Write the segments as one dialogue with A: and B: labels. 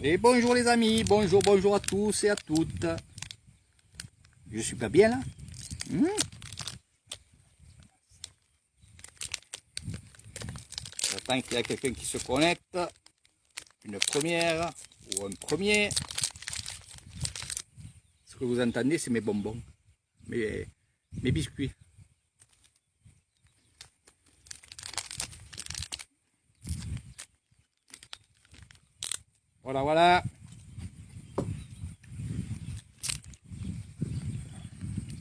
A: Et bonjour les amis, bonjour à tous et à toutes. Je suis pas bien là. J'attends qu'il y a quelqu'un qui se connecte. Une première ou un premier. Ce que vous entendez, c'est mes bonbons, mes biscuits. Voilà, voilà.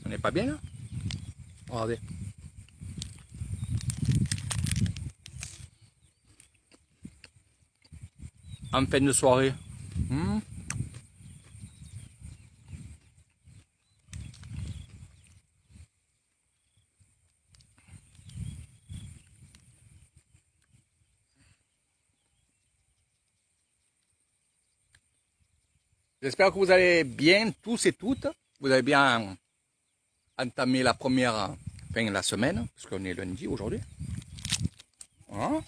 A: On n'est pas bien là? Regardez. En fin de soirée. J'espère que vous allez bien tous et toutes. Vous avez bien entamé la première fin de la semaine, parce qu'on est lundi aujourd'hui. Hein?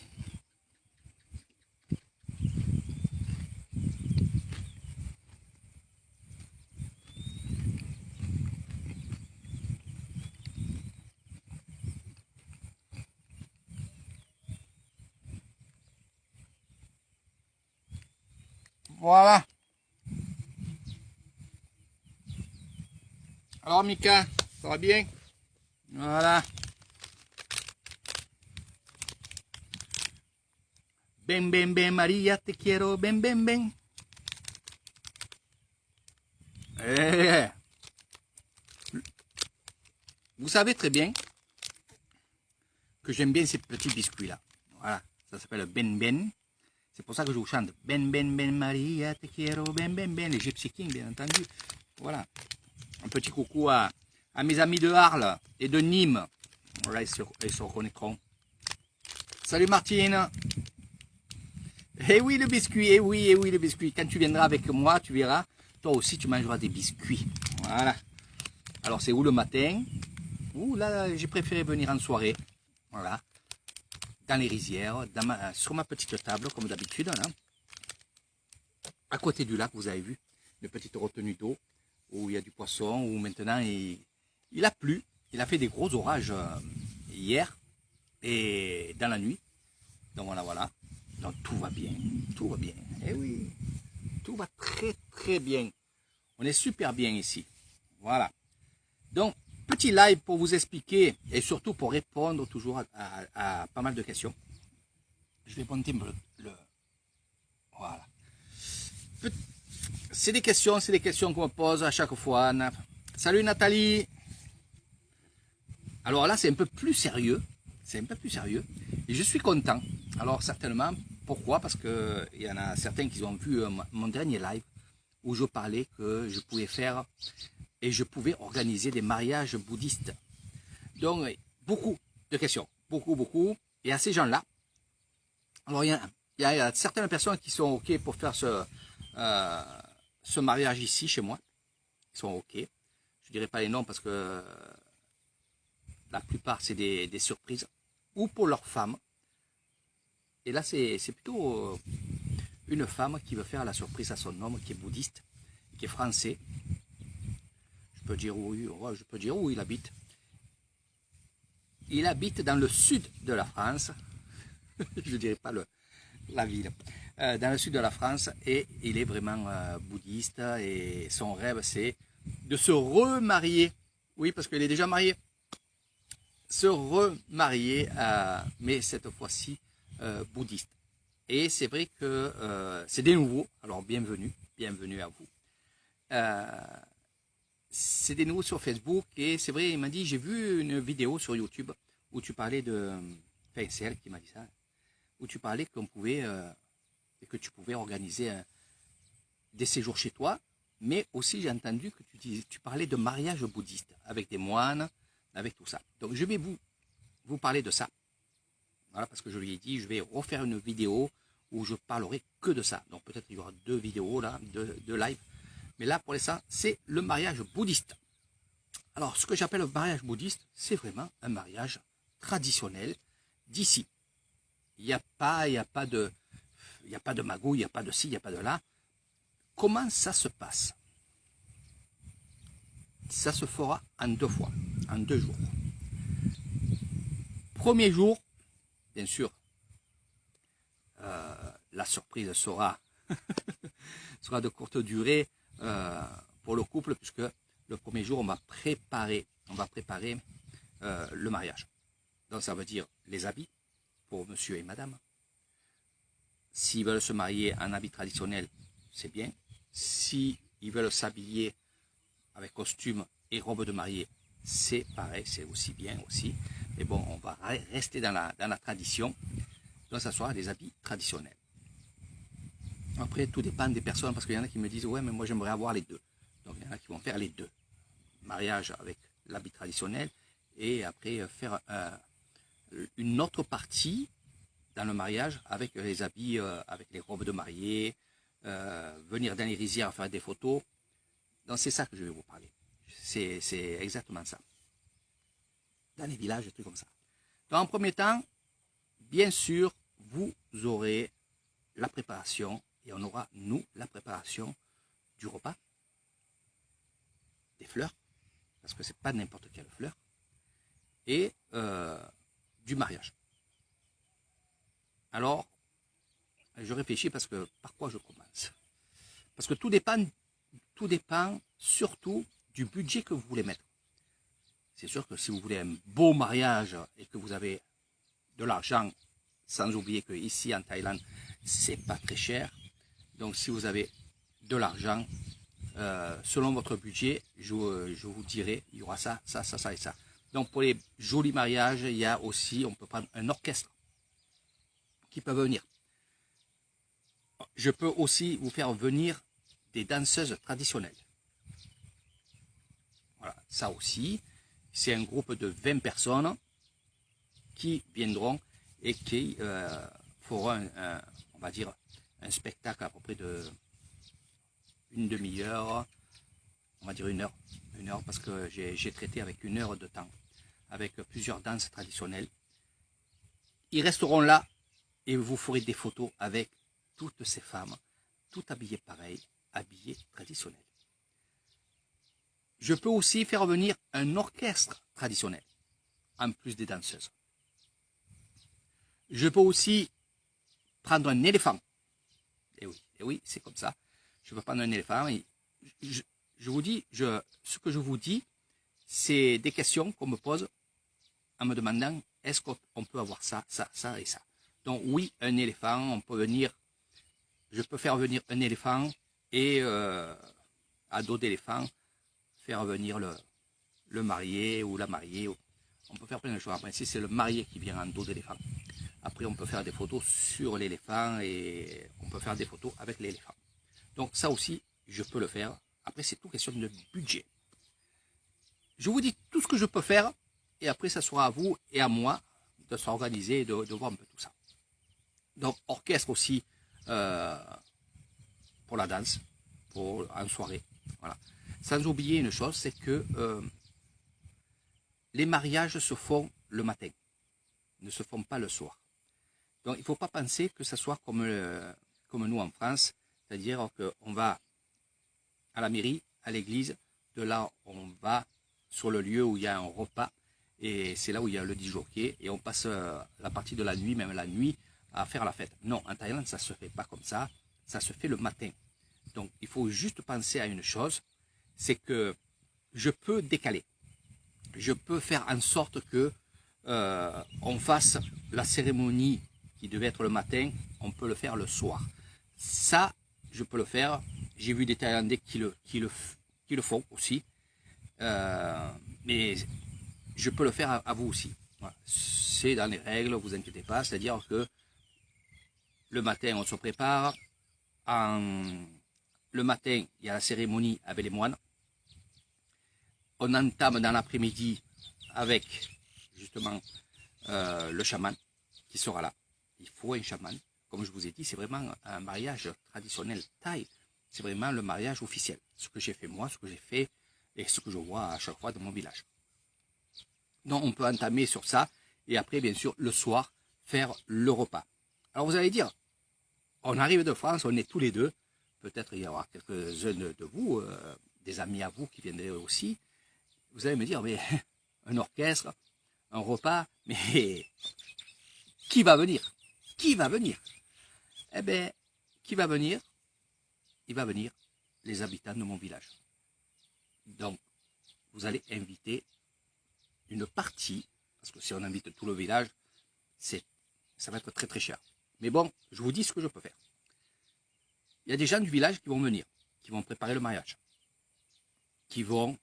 A: Voilà. Alors Mika, ça va bien? Voilà. Ben, ben, ben, Maria, te quiero, ben, ben, ben. Vous savez très bien que j'aime bien ces petits biscuits là. Voilà, ça s'appelle Ben Ben. C'est pour ça que je vous chante Ben Ben Ben Maria, te quiero, ben ben ben. Les Gypsy Kings, bien entendu. Voilà. Un petit coucou à mes amis de Arles et de Nîmes. Voilà, ils se reconnaîtront. Salut Martine. Eh oui le biscuit, eh oui le biscuit. Quand tu viendras avec moi, tu verras, toi aussi tu mangeras des biscuits. Voilà. Alors c'est où le matin? Ouh là, j'ai préféré venir en soirée. Voilà. Dans les rizières, sur ma petite table, comme d'habitude. Là. À côté du lac, vous avez vu, une petite retenue d'eau où il y a du poisson, où maintenant il a plu. Il a fait des gros orages hier et dans la nuit. Donc voilà, voilà. Donc tout va bien, tout va bien. Eh oui, tout va très très bien. On est super bien ici. Voilà. Donc, petit live pour vous expliquer et surtout pour répondre toujours à pas mal de questions. Je vais monter le voilà. C'est des questions qu'on me pose à chaque fois. Salut Nathalie. Alors là, c'est un peu plus sérieux. C'est un peu plus sérieux. Et je suis content. Alors certainement, pourquoi? Parce qu'il y en a certains qui ont vu mon dernier live où je parlais que je pouvais faire et je pouvais organiser des mariages bouddhistes. Donc, beaucoup de questions. Beaucoup. Et à ces gens-là, alors il y a certaines personnes qui sont OK pour faire ce mariage ici, chez moi. Ils sont OK. Je ne dirai pas les noms parce que la plupart, c'est des surprises. Ou pour leurs femmes. Et là, c'est plutôt une femme qui veut faire la surprise à son homme, qui est bouddhiste, qui est français. Je peux dire où il habite. Il habite dans le sud de la France. Je ne dirais pas la ville. Dans le sud de la France. Et il est vraiment bouddhiste. Et son rêve, c'est de se remarier. Oui, parce qu'il est déjà marié. Se remarier, mais cette fois-ci bouddhiste. Et c'est vrai que c'est des nouveaux. Alors bienvenue à vous. C'est des nouveaux sur Facebook et c'est vrai, il m'a dit, j'ai vu une vidéo sur YouTube où tu parlais de, enfin c'est elle qui m'a dit ça, où tu parlais qu'on pouvait, que tu pouvais organiser des séjours chez toi, mais aussi j'ai entendu que tu parlais de mariage bouddhiste avec des moines, avec tout ça. Donc je vais vous parler de ça. Voilà, parce que je lui ai dit, je vais refaire une vidéo où je parlerai que de ça. Donc peut-être il y aura 2 vidéos là, de live. Mais là, pour l'instant, c'est le mariage bouddhiste. Alors, ce que j'appelle le mariage bouddhiste, c'est vraiment un mariage traditionnel d'ici. Il n'y a pas de magouille, il n'y a pas de ci, il n'y a pas de là. comment ça se passe? Ça se fera en 2 fois, en 2 jours. Premier jour, bien sûr, la surprise sera, sera de courte durée pour le couple, puisque le premier jour, on va préparer le mariage. Donc ça veut dire les habits pour monsieur et madame. S'ils veulent se marier en habit traditionnel, c'est bien. S'ils veulent s'habiller avec costume et robe de mariée, c'est pareil, c'est aussi bien aussi. Mais bon, on va rester dans la tradition. Donc ça sera des habits traditionnels. Après, tout dépend des personnes, parce qu'il y en a qui me disent, ouais, mais moi j'aimerais avoir les deux. Donc il y en a qui vont faire les deux. Mariage avec l'habit traditionnel et après faire une autre partie dans le mariage avec les habits, avec les robes de mariée, venir dans les rizières faire des photos. Donc c'est ça que je vais vous parler. C'est exactement ça. Dans les villages, des trucs comme ça. Donc en premier temps, bien sûr, vous aurez la préparation, et on aura, nous, la préparation du repas, des fleurs, parce que c'est pas n'importe quelle fleur, et du mariage. Alors, je réfléchis parce que par quoi je commence? Parce que tout dépend surtout du budget que vous voulez mettre. C'est sûr que si vous voulez un beau mariage et que vous avez de l'argent, sans oublier que ici en Thaïlande, c'est pas très cher. Donc si vous avez de l'argent, selon votre budget, je vous dirai, il y aura ça, ça, ça, ça et ça. Donc pour les jolis mariages, il y a aussi, on peut prendre un orchestre qui peut venir. Je peux aussi vous faire venir des danseuses traditionnelles. Voilà, ça aussi, c'est un groupe de 20 personnes qui viendront et qui feront, on va dire, un spectacle à peu près de une demi-heure, on va dire une heure parce que j'ai traité avec 1 heure de temps, avec plusieurs danses traditionnelles. Ils resteront là et vous ferez des photos avec toutes ces femmes, toutes habillées pareil, habillées traditionnelles. Je peux aussi faire venir un orchestre traditionnel, en plus des danseuses. Je peux aussi prendre un éléphant. Et oui, c'est comme ça. Je peux prendre un éléphant. Et je vous dis, ce que je vous dis, c'est des questions qu'on me pose en me demandant est-ce qu'on peut avoir ça, ça, ça et ça. Donc oui, un éléphant, on peut venir, je peux faire venir un éléphant et à dos d'éléphant, faire venir le marié ou la mariée. On peut faire plein de choses. Après, si c'est le marié qui vient en dos d'éléphant, après on peut faire des photos sur l'éléphant et on peut faire des photos avec l'éléphant. Donc ça aussi, je peux le faire. Après, c'est tout question de budget. Je vous dis tout ce que je peux faire et après, ça sera à vous et à moi de s'organiser et de voir un peu tout ça. Donc, orchestre aussi pour la danse, en soirée. Voilà. Sans oublier une chose, c'est que les mariages se font le matin, ne se font pas le soir. Donc, il ne faut pas penser que ce soit comme nous en France, c'est-à-dire qu'on va à la mairie, à l'église, de là, on va sur le lieu où il y a un repas, et c'est là où il y a le disjockey, et on passe la partie de la nuit, même la nuit, à faire la fête. Non, en Thaïlande, ça ne se fait pas comme ça se fait le matin. Donc, il faut juste penser à une chose, c'est que je peux décaler. Je peux faire en sorte que on fasse la cérémonie qui devait être le matin, on peut le faire le soir. Ça, je peux le faire. J'ai vu des Thaïlandais qui le font aussi. Mais je peux le faire à vous aussi. Voilà. C'est dans les règles, vous inquiétez pas. C'est-à-dire que le matin, on se prépare. Le matin, il y a la cérémonie avec les moines. On entame dans l'après-midi avec justement le chaman qui sera là. Il faut un chaman. Comme je vous ai dit, c'est vraiment un mariage traditionnel thaï. C'est vraiment le mariage officiel. Ce que j'ai fait moi, ce que j'ai fait et ce que je vois à chaque fois dans mon village. Donc on peut entamer sur ça et après bien sûr le soir faire le repas. Alors vous allez dire, on arrive de France, on est tous les deux, peut-être il y aura quelques-uns de vous, des amis à vous qui viendraient aussi. Vous allez me dire, mais un orchestre, un repas, mais qui va venir? Qui va venir? Eh bien, qui va venir? Il va venir les habitants de mon village. Donc, vous allez inviter une partie, parce que si on invite tout le village, ça va être très très cher. Mais bon, je vous dis ce que je peux faire. Il y a des gens du village qui vont venir, qui vont préparer le mariage, qui vont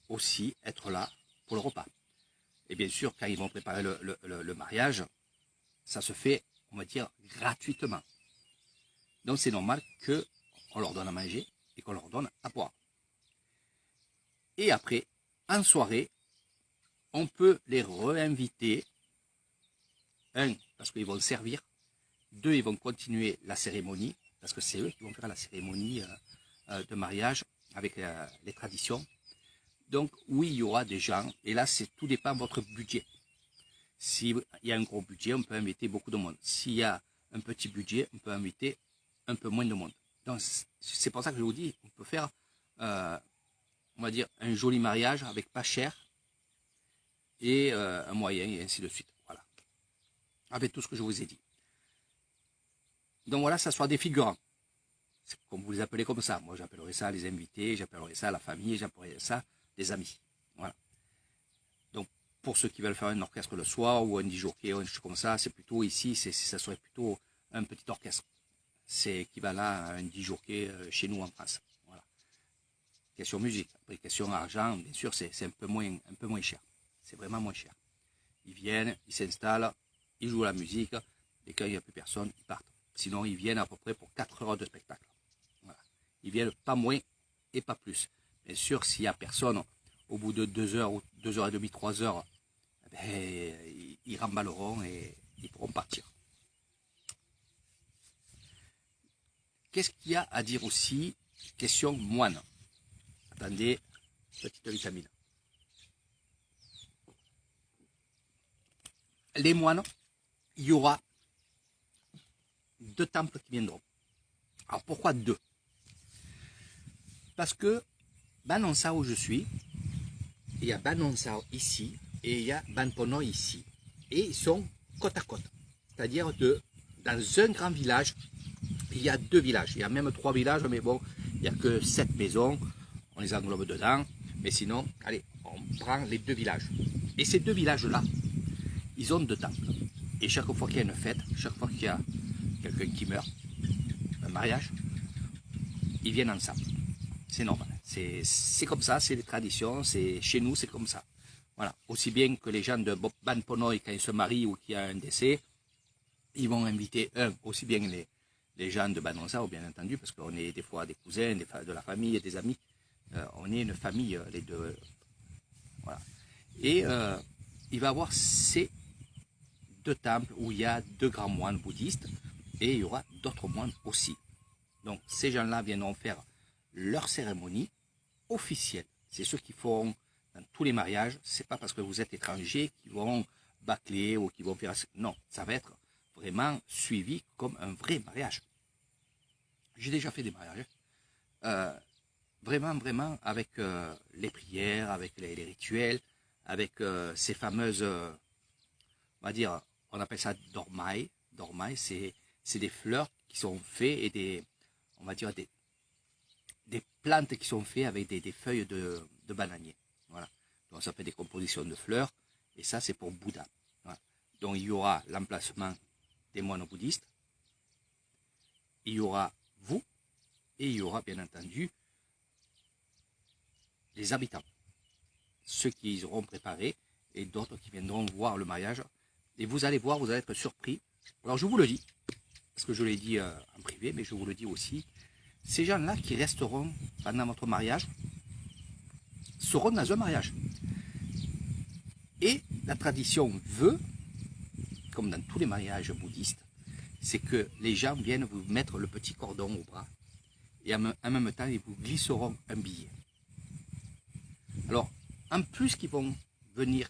A: aussi être là pour le repas. Et bien sûr, quand ils vont préparer le mariage, ça se fait, on va dire, gratuitement. Donc c'est normal qu'on leur donne à manger et qu'on leur donne à boire. Et après, en soirée, on peut les réinviter. Un, parce qu'ils vont servir. Deux, ils vont continuer la cérémonie, parce que c'est eux qui vont faire la cérémonie de mariage avec les traditions. Donc oui, il y aura des gens, et là, tout dépend de votre budget. S'il y a un gros budget, on peut inviter beaucoup de monde. S'il y a un petit budget, on peut inviter un peu moins de monde. Donc c'est pour ça que je vous dis, on peut faire, on va dire, un joli mariage avec pas cher, et un moyen, et ainsi de suite. Voilà. Avec tout ce que je vous ai dit. Donc voilà, ça soit des figurants. Comme vous les appelez comme ça. Moi, j'appellerais ça les invités, j'appellerais ça la famille, j'appellerais ça des amis. Voilà. Donc, pour ceux qui veulent faire un orchestre le soir ou un disjockey ou un chose comme ça, c'est plutôt ici, ça serait plutôt un petit orchestre. C'est équivalent à un disjockey chez nous en France. Voilà. Question musique. Après, question argent, bien sûr, c'est un peu moins cher. C'est vraiment moins cher. Ils viennent, ils s'installent, ils jouent la musique, et quand il n'y a plus personne, ils partent. Sinon, ils viennent à peu près pour 4 heures de spectacle. Voilà. Ils viennent pas moins et pas plus. Bien sûr, s'il n'y a personne, au bout de 2 heures, ou 2 heures et demie, 3 heures, ils remballeront et ils pourront partir. Qu'est-ce qu'il y a à dire aussi? Question moine. Attendez, petite vitamine. Les moines, il y aura 2 temples qui viendront. Alors pourquoi 2? Parce que Banonsa où je suis, il y a Banonsa ici et il y a Banpono ici. Et ils sont côte à côte. C'est-à-dire dans un grand village, il y a 2 villages. Il y a même 3 villages, mais bon, il n'y a que 7 maisons. On les englobe dedans. Mais sinon, allez, on prend les 2 villages. Et ces 2 villages-là, ils ont 2 temples. Et chaque fois qu'il y a une fête, chaque fois qu'il y a quelqu'un qui meurt, un mariage, ils viennent ensemble. C'est normal. C'est comme ça, c'est les traditions, chez nous, c'est comme ça. Voilà. Aussi bien que les gens de Banponoy, quand ils se marient ou qu'il y a un décès, ils vont inviter aussi bien les gens de Banonsa, bien entendu, parce qu'on est des fois des cousins, de la famille, des amis. On est une famille, les deux. Voilà. Et il va y avoir ces 2 temples où il y a 2 grands moines bouddhistes et il y aura d'autres moines aussi. Donc ces gens-là viendront faire leur cérémonie officielle. C'est ceux qui font dans tous les mariages. C'est pas parce que vous êtes étranger qu'ils vont bâcler ou qu'ils vont faire. Non, ça va être vraiment suivi comme un vrai mariage. J'ai déjà fait des mariages. Vraiment avec les prières, avec les rituels, avec ces fameuses, on va dire, on appelle ça dormailles. Dormailles, c'est des fleurs qui sont faites et on va dire des plantes qui sont faites avec des feuilles de bananier. Voilà. Donc ça fait des compositions de fleurs et ça c'est pour Bouddha. Voilà. Donc il y aura l'emplacement des moines bouddhistes, il y aura vous et il y aura bien entendu les habitants, ceux qui auront préparé et d'autres qui viendront voir le mariage. Et vous allez voir, vous allez être surpris. Alors je vous le dis, parce que je l'ai dit en privé, mais je vous le dis aussi, ces gens-là qui resteront pendant votre mariage seront dans un mariage. Et la tradition veut, comme dans tous les mariages bouddhistes, c'est que les gens viennent vous mettre le petit cordon au bras et en même temps, ils vous glisseront un billet. Alors, en plus qu'ils vont venir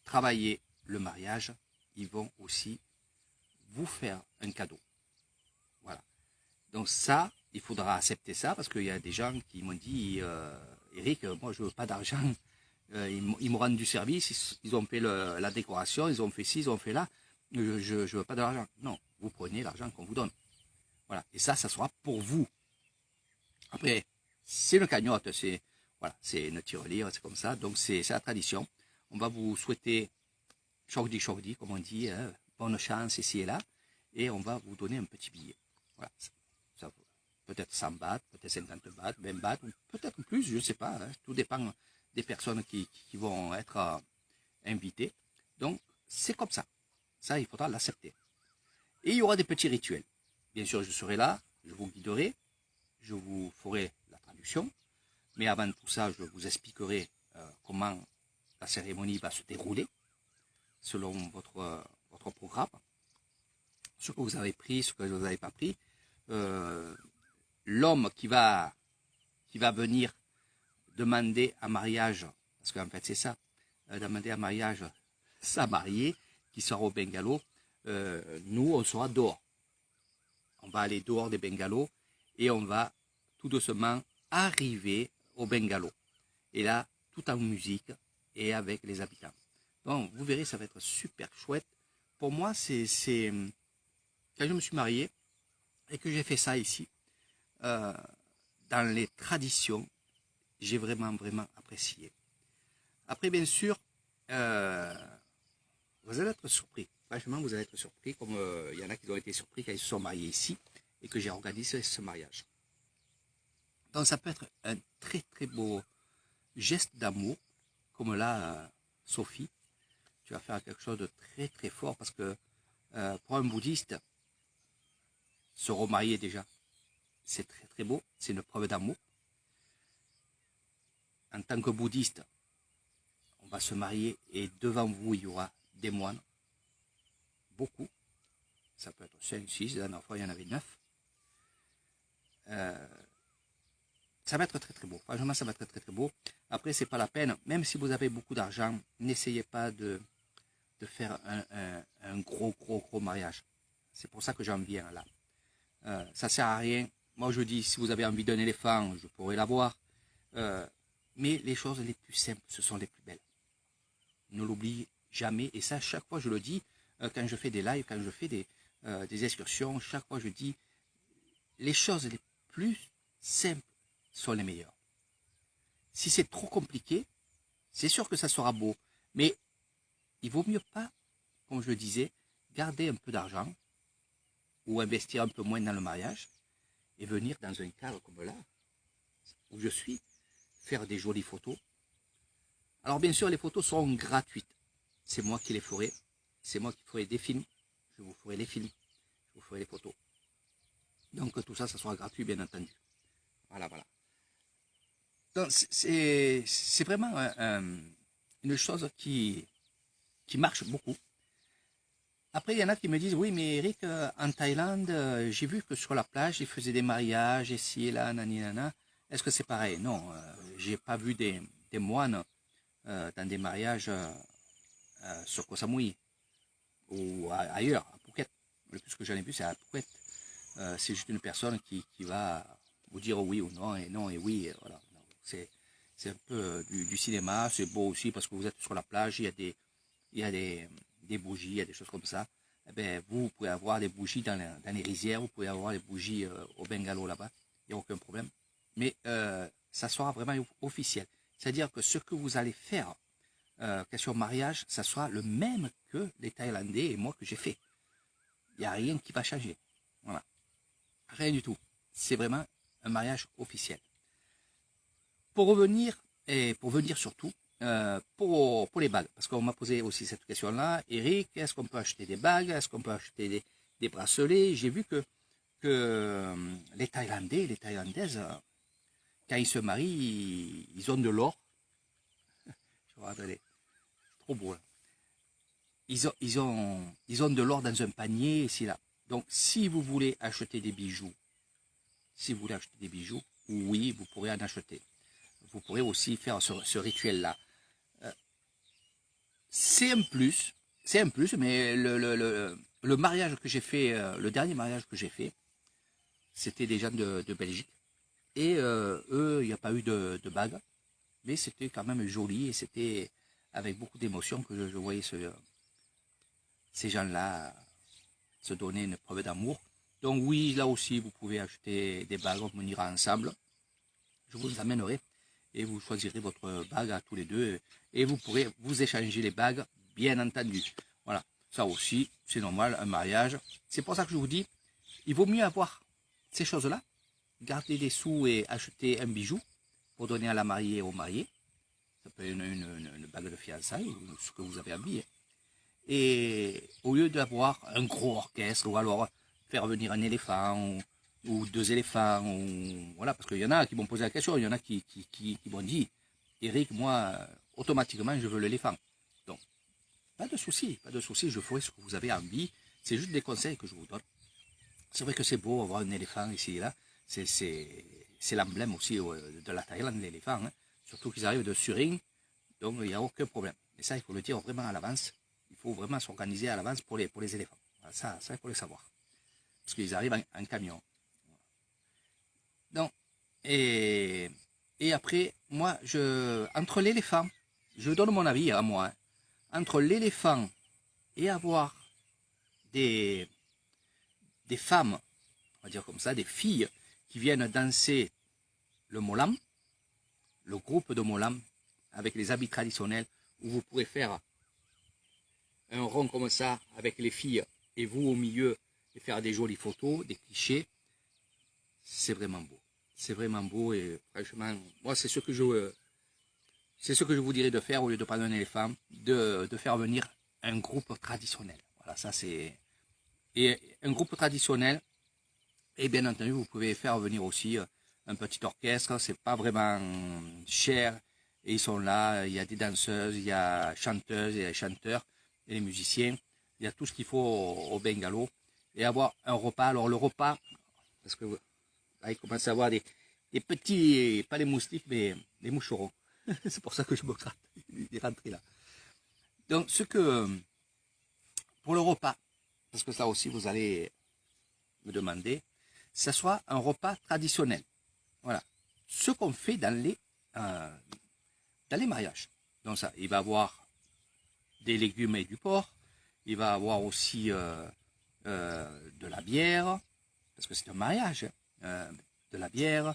A: travailler le mariage, ils vont aussi vous faire un cadeau. Voilà. Donc ça, il faudra accepter ça parce qu'il y a des gens qui m'ont dit, Eric, moi je veux pas d'argent. Ils me rendent du service, ils ont fait la décoration, ils ont fait ci, ils ont fait là. Je veux pas d'argent. Non, vous prenez l'argent qu'on vous donne. Voilà. Et ça sera pour vous. Après, c'est une cagnotte, c'est une tirelire, c'est comme ça. Donc c'est la tradition. On va vous souhaiter chordi, comme on dit, hein, bonne chance ici et là. Et on va vous donner un petit billet. Voilà. Ça, peut-être 100 bahts, peut-être 50 bahts, 20 bahts, ou peut-être plus, je ne sais pas. Hein. Tout dépend des personnes qui vont être invitées. Donc, c'est comme ça. Ça, il faudra l'accepter. Et il y aura des petits rituels. Bien sûr, je serai là, je vous guiderai, je vous ferai la traduction. Mais avant tout ça, je vous expliquerai comment la cérémonie va se dérouler selon votre programme. Ce que vous avez pris, ce que vous n'avez pas pris. L'homme qui va venir demander en mariage, parce qu'en fait c'est ça, demander en mariage sa mariée qui sera au bungalow, nous on sera dehors. On va aller dehors des bungalows et on va tout doucement arriver au bungalow. Et là, tout en musique et avec les habitants. Donc vous verrez, ça va être super chouette. Pour moi, c'est quand je me suis marié et que j'ai fait ça ici, dans les traditions, j'ai vraiment apprécié. Après, bien sûr, vous allez être surpris. Franchement, vous allez être surpris, comme il y en a qui ont été surpris quand ils se sont mariés ici et que j'ai organisé ce mariage. Donc, ça peut être un très beau geste d'amour, comme là, Sophie, tu vas faire quelque chose de très fort parce que pour un bouddhiste, se remarier déjà, c'est très beau, c'est une preuve d'amour. En tant que bouddhiste, on va se marier et devant vous, il y aura des moines, beaucoup. Ça peut être 5, 6, la dernière fois, il y en avait 9. Ça va être très beau. Franchement, ça va être très beau. Après, c'est pas la peine. Même si vous avez beaucoup d'argent, n'essayez pas de faire un gros mariage. C'est pour ça que j'en viens là. Ça sert à rien. Moi, je dis, si vous avez envie d'un éléphant, je pourrais l'avoir. Mais les choses les plus simples, ce sont les plus belles. Ne l'oubliez jamais. Et ça, chaque fois, je le dis, quand je fais des lives, quand je fais des excursions, chaque fois, je dis, les choses les plus simples sont les meilleures. Si c'est trop compliqué, c'est sûr que ça sera beau. Mais il vaut mieux pas, comme je le disais, garder un peu d'argent ou investir un peu moins dans le mariage et venir dans un cadre comme là, où je suis, faire des jolies photos. Alors bien sûr, les photos seront gratuites. C'est moi qui les ferai. C'est moi qui ferai des films. Je vous ferai les films. Je vous ferai les photos. Donc tout ça, ça sera gratuit, bien entendu. Voilà. Donc c'est vraiment une chose qui marche beaucoup. Après, il y en a qui me disent, oui, mais Eric, en Thaïlande, j'ai vu que sur la plage, ils faisaient des mariages, ici et là, nana. Est-ce que c'est pareil? Non, j'ai pas vu des moines dans des mariages sur Koh Samui ou ailleurs, à Phuket. Le plus que j'en ai vu, c'est à Phuket. C'est juste une personne qui va vous dire oui ou non, et non et oui. Et voilà. C'est un peu du cinéma, c'est beau aussi parce que vous êtes sur la plage, il y a des bougies, il y a des choses comme ça. Eh bien, vous pouvez avoir des bougies dans les rizières, vous pouvez avoir des bougies au bungalow là-bas, il n'y a aucun problème. Mais ça sera vraiment officiel. C'est-à-dire que ce que vous allez faire, question mariage, ça sera le même que les Thaïlandais et moi que j'ai fait. Il n'y a rien qui va changer. Voilà. Rien du tout. C'est vraiment un mariage officiel. Pour revenir, et pour venir surtout, pour les bagues, parce qu'on m'a posé aussi cette question-là, Eric, est-ce qu'on peut acheter des bagues, est-ce qu'on peut acheter des bracelets? J'ai vu que les Thaïlandais, les Thaïlandaises, quand ils se marient, ils ont de l'or. Je vais regarder, trop beau là. Ils ont de l'or dans un panier ici là. Donc si vous voulez acheter des bijoux, oui, vous pourrez en acheter. Vous pourrez aussi faire ce rituel-là. C'est un plus, mais le mariage que j'ai fait, le dernier mariage que j'ai fait, c'était des gens de Belgique. Et eux, il n'y a pas eu de bague, mais c'était quand même joli et c'était avec beaucoup d'émotion que je voyais ces gens-là se donner une preuve d'amour. Donc oui, là aussi, vous pouvez acheter des bagues, on ira ensemble. Je vous amènerai et vous choisirez votre bague à tous les deux et vous pourrez vous échanger les bagues, bien entendu. Voilà, ça aussi, c'est normal, un mariage. C'est pour ça que je vous dis, il vaut mieux avoir ces choses-là, garder des sous et acheter un bijou pour donner à la mariée et au marié. Ça peut être une bague de fiançailles ou ce que vous avez envie. Et au lieu d'avoir un gros orchestre ou alors faire venir un éléphant ou deux éléphants, ou, voilà, parce qu'il y en a qui vont poser la question, il y en a qui vont dire, Eric, moi, automatiquement, je veux l'éléphant. Donc, pas de souci, je ferai ce que vous avez envie, c'est juste des conseils que je vous donne. C'est vrai que c'est beau avoir un éléphant ici et là, c'est l'emblème aussi de la Thaïlande, l'éléphant, hein. Surtout qu'ils arrivent de Suring, donc il n'y a aucun problème. Et ça, il faut le dire vraiment à l'avance, il faut vraiment s'organiser à l'avance pour les éléphants. Ça, il faut le savoir, parce qu'ils arrivent en camion. Donc, et après, moi, entre l'éléphant, je donne mon avis à moi, hein, entre l'éléphant et avoir des femmes, on va dire comme ça, des filles qui viennent danser le molam, le groupe de molam, avec les habits traditionnels, où vous pourrez faire un rond comme ça avec les filles et vous au milieu et faire des jolies photos, des clichés, c'est vraiment beau. C'est vraiment beau et franchement, moi c'est ce que je vous dirais de faire au lieu de prendre un éléphant, de faire venir un groupe traditionnel. Voilà, ça c'est. Et un groupe traditionnel, et bien entendu, vous pouvez faire venir aussi un petit orchestre, c'est pas vraiment cher. Et ils sont là, il y a des danseuses, il y a chanteuses, il y a chanteurs, et les musiciens. Il y a tout ce qu'il faut au bungalow. Et avoir un repas. Alors le repas, parce que là, il commence à avoir des petits, pas les moustiques, mais les moucherons. C'est pour ça que je me gratte. Il est rentré là. Donc, pour le repas, parce que ça aussi, vous allez me demander, ça soit un repas traditionnel. Voilà. Ce qu'on fait dans les mariages. Donc ça, il va avoir des légumes et du porc. Il va avoir aussi de la bière, parce que c'est un mariage. De la bière,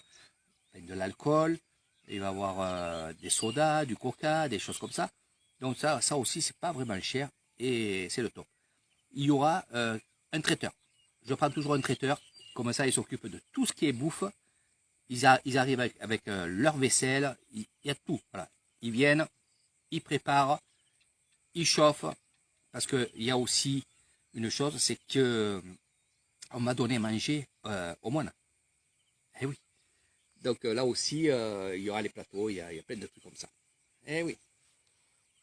A: de l'alcool. Il va avoir des sodas, du coca, des choses comme ça. Donc ça aussi, c'est pas vraiment cher et c'est le top. Il y aura un traiteur. Je prends toujours un traiteur. Comme ça, il s'occupe de tout ce qui est bouffe. Ils arrivent avec leur vaisselle. Il y a tout. Voilà. Ils viennent, ils préparent, ils chauffent. Parce qu'il y a aussi une chose, c'est que on m'a donné à manger au moine. Eh oui. Donc là aussi, il y aura les plateaux, il y a plein de trucs comme ça. Eh oui.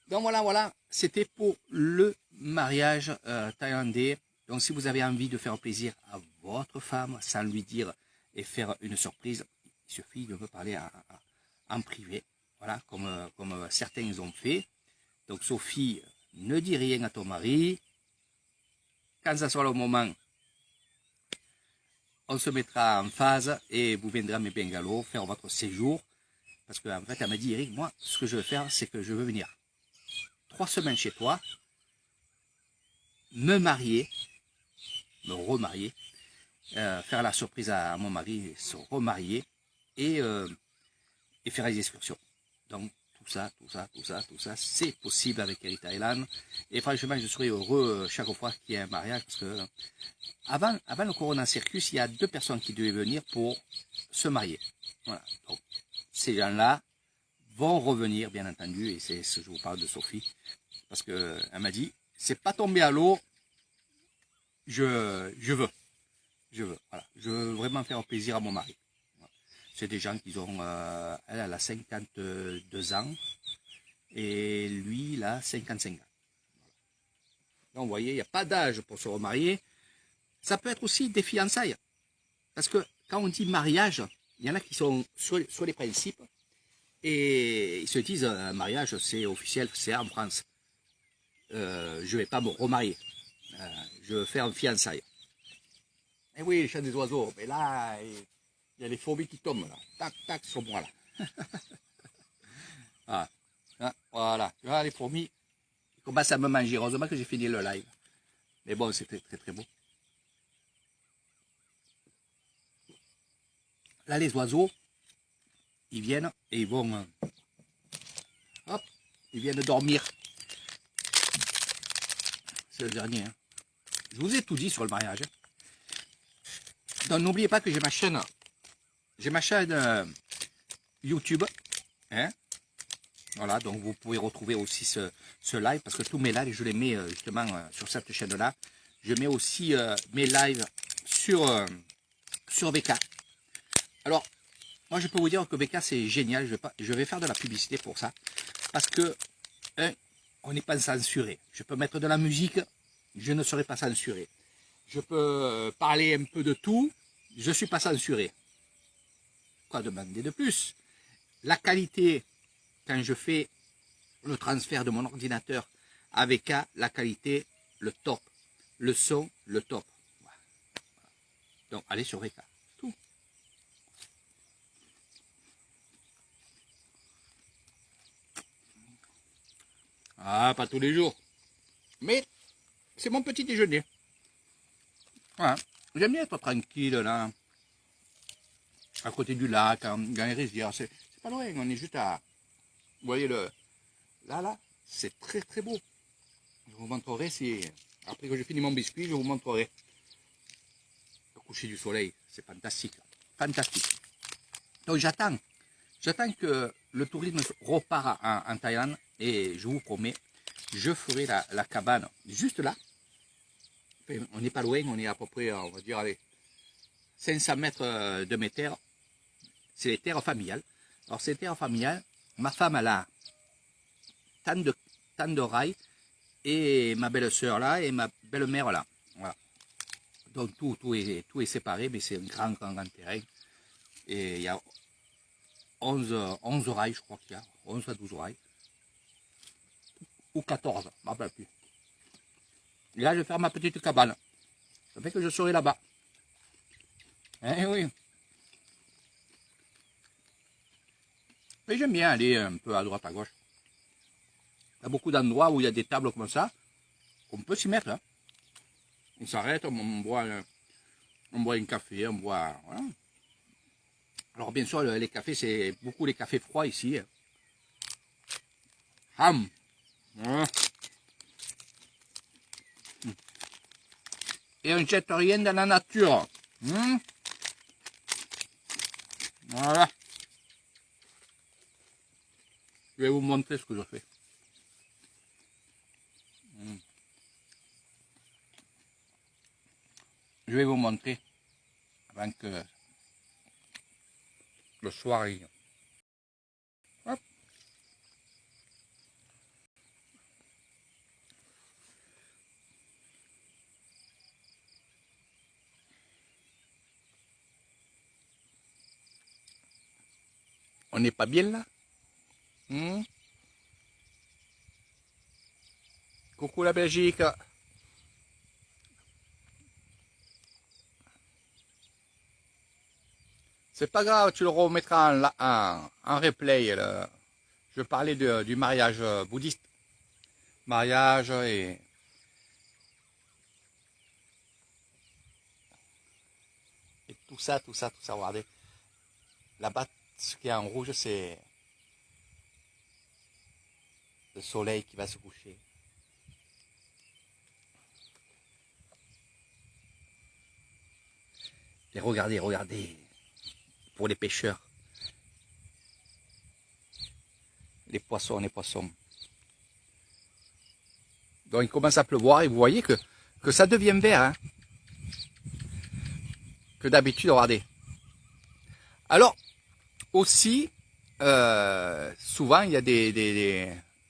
A: Donc voilà, c'était pour le mariage thaïlandais. Donc si vous avez envie de faire plaisir à votre femme sans lui dire et faire une surprise, il suffit de me parler en privé. Voilà, comme certains ont fait. Donc Sophie, ne dis rien à ton mari. Quand ça sera le moment, on se mettra en phase et vous viendrez à mes bungalows faire votre séjour. Parce qu'en fait, elle m'a dit, Eric, moi, ce que je veux faire, c'est que je veux venir 3 semaines chez toi, me marier, me remarier, faire la surprise à mon mari, se remarier et faire les excursions. Donc tout ça, c'est possible avec Eric Thailand. Et franchement, je serais heureux chaque fois qu'il y a un mariage parce que avant le Corona Circus, il y a 2 personnes qui devaient venir pour se marier. Voilà. Donc, ces gens-là vont revenir, bien entendu, et c'est ce que je vous parle de Sophie, parce qu'elle m'a dit, c'est pas tombé à l'eau, je veux, voilà, je veux vraiment faire plaisir à mon mari. Voilà. C'est des gens qui ont, elle a 52 ans, et lui, il a 55 ans. Donc, vous voyez, il n'y a pas d'âge pour se remarier. Ça peut être aussi des fiançailles, parce que quand on dit mariage, il y en a qui sont sur les principes, et ils se disent, un mariage, c'est officiel, c'est en France. Je ne vais pas me remarier. Je veux faire un fiançailles. Et oui, le chant des oiseaux. Mais là, il y a les fourmis qui tombent là. Tac, tac, sur moi là. Ah, ah, voilà. Tu vois, les fourmis ils commencent à me manger. Heureusement que j'ai fini le live. Mais bon, c'était très très beau. Là, les oiseaux, ils viennent et ils vont... hop, ils viennent dormir. C'est le dernier. Hein. Je vous ai tout dit sur le mariage. Hein. Donc, n'oubliez pas que j'ai ma chaîne. J'ai ma chaîne YouTube. Hein. Voilà, donc vous pouvez retrouver aussi ce live parce que tous mes lives, je les mets justement sur cette chaîne-là. Je mets aussi mes lives sur VK. Alors, moi je peux vous dire que VK c'est génial, je vais faire de la publicité pour ça. Parce que, on n'est pas censuré. Je peux mettre de la musique, je ne serai pas censuré. Je peux parler un peu de tout, je ne suis pas censuré. Quoi demander de plus? La qualité, quand je fais le transfert de mon ordinateur à VK, la qualité, le top. Le son, le top. Voilà. Donc, allez sur VK. Tout. Ah, pas tous les jours. Mais, c'est mon petit déjeuner. Voilà. J'aime bien être tranquille, là. À côté du lac, dans les rizières. C'est pas loin, on est juste à... Vous voyez le... Là, c'est très très beau. Je vous montrerai si... Après que j'ai fini mon biscuit, je vous montrerai. Le coucher du soleil, c'est fantastique. Fantastique. Donc j'attends que le tourisme repart en Thaïlande et je vous promets, je ferai la cabane juste là. Enfin, on n'est pas loin, on est à peu près, on va dire, allez, 500 mètres de mes terres. C'est les terres familiales. Alors ces terres familiales, ma femme elle a tant de rails et ma belle-sœur là et ma belle-mère là. Voilà. Donc tout est séparé, mais c'est un grand terrain. Et il y a 11 rails, je crois qu'il y a. 11 à 12 rails. Ou 14, je ne me rappelle plus. Et là, je vais faire ma petite cabane. Ça fait que je serai là-bas. Eh oui. Mais j'aime bien aller un peu à droite, à gauche. Il y a beaucoup d'endroits où il y a des tables comme ça. On peut s'y mettre. Hein. On s'arrête, on boit un café, on boit... Voilà. Alors bien sûr, les cafés, c'est beaucoup les cafés froids ici. Ham. Voilà. Et on ne jette rien dans la nature. Voilà. Je vais vous montrer ce que je fais. Je vais vous montrer avant que le soir arrive. Hop. On n'est pas bien là? Coucou la Belgique. C'est pas grave, tu le remettras en replay. Je parlais du mariage bouddhiste. Mariage et tout ça, regardez. Là-bas, ce qui est en rouge, c'est le soleil qui va se coucher. Et regardez, pour les pêcheurs. Les poissons. Donc il commence à pleuvoir et vous voyez que ça devient vert. Hein, que d'habitude, regardez. Alors, aussi, souvent, il y a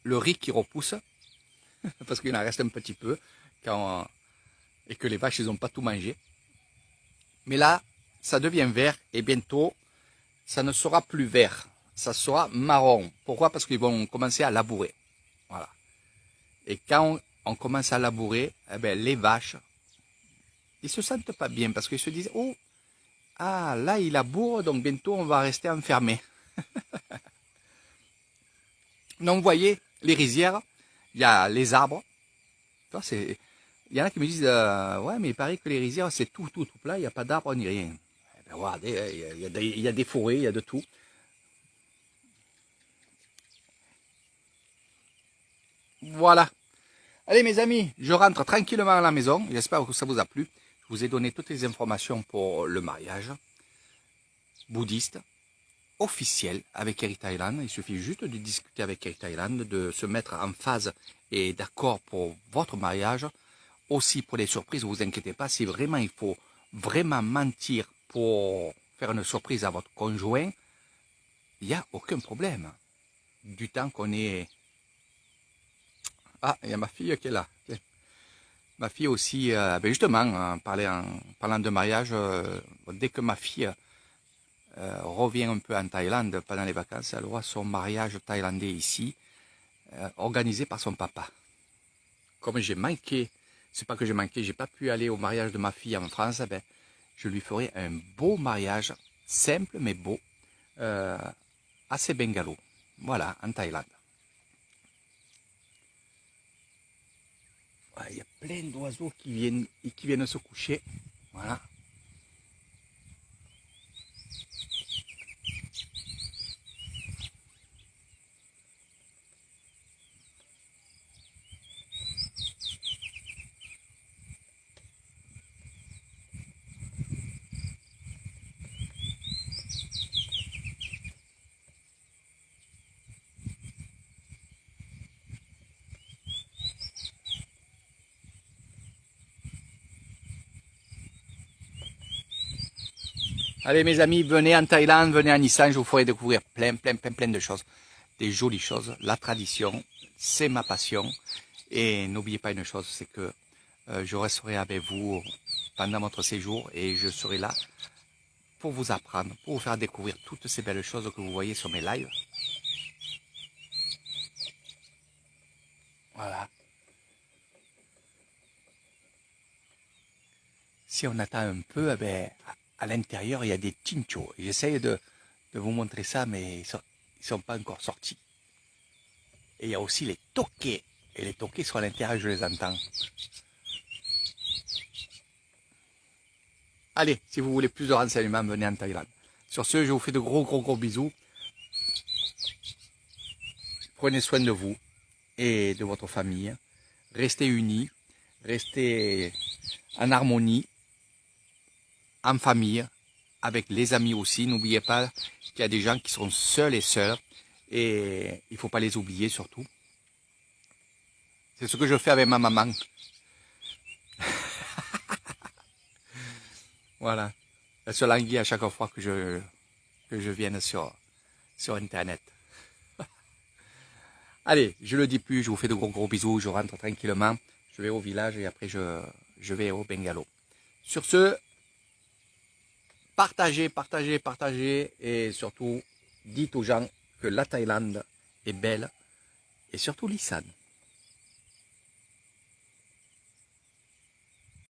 A: le riz qui repousse. Parce qu'il en reste un petit peu. Et que les vaches, ils n'ont pas tout mangé. Mais là, ça devient vert et bientôt, ça ne sera plus vert. Ça sera marron. Pourquoi? Parce qu'ils vont commencer à labourer. Voilà. Et quand on commence à labourer, eh bien, les vaches, ils se sentent pas bien parce qu'ils se disent, oh, ah, là, il a beau, donc bientôt, on va rester enfermé. Donc, vous voyez, les rizières, il y a les arbres. Il y en a qui me disent, ouais, mais il paraît que les rizières, c'est tout plat, il n'y a pas d'arbres ni rien. Eh ben, regardez, il y a des forêts, il y a de tout. Voilà. Allez, mes amis, je rentre tranquillement à la maison. J'espère que ça vous a plu. Je vous ai donné toutes les informations pour le mariage bouddhiste officiel avec Eric Thailand. Il suffit juste de discuter avec Eric Thailand, de se mettre en phase et d'accord pour votre mariage. Aussi pour les surprises, ne vous inquiétez pas, si vraiment il faut vraiment mentir pour faire une surprise à votre conjoint, il n'y a aucun problème. Du temps qu'on est... Ah, il y a ma fille qui est là. Ma fille aussi, ben justement, en parlant de mariage, dès que ma fille revient un peu en Thaïlande pendant les vacances, elle voit son mariage thaïlandais ici, organisé par son papa. Comme j'ai manqué, c'est pas que j'ai manqué, j'ai pas pu aller au mariage de ma fille en France, ben, je lui ferai un beau mariage, simple mais beau, assez bungalow. Voilà, en Thaïlande. Il y a plein d'oiseaux qui viennent se coucher. Voilà. Allez mes amis, venez en Thaïlande, venez en Isan, je vous ferai découvrir plein de choses. Des jolies choses, la tradition, c'est ma passion. Et n'oubliez pas une chose, c'est que je resterai avec vous pendant votre séjour et je serai là pour vous apprendre, pour vous faire découvrir toutes ces belles choses que vous voyez sur mes lives. Voilà. Si on attend un peu, eh ben, à l'intérieur, il y a des chinchos. J'essaye de vous montrer ça, mais ils sont pas encore sortis. Et il y a aussi les toquets. Et les toquets sont à l'intérieur, je les entends. Allez, si vous voulez plus de renseignements, venez en Thaïlande. Sur ce, je vous fais de gros bisous. Prenez soin de vous et de votre famille. Restez unis, restez en harmonie, en famille, avec les amis aussi. N'oubliez pas qu'il y a des gens qui sont seuls et il ne faut pas les oublier surtout. C'est ce que je fais avec ma maman. Voilà. Elle se languit à chaque fois que je vienne sur Internet. Allez, je le dis plus, je vous fais de gros bisous, je rentre tranquillement, je vais au village et après je vais au bungalow. Sur ce, partagez et surtout dites aux gens que la Thaïlande est belle et surtout l'Isan.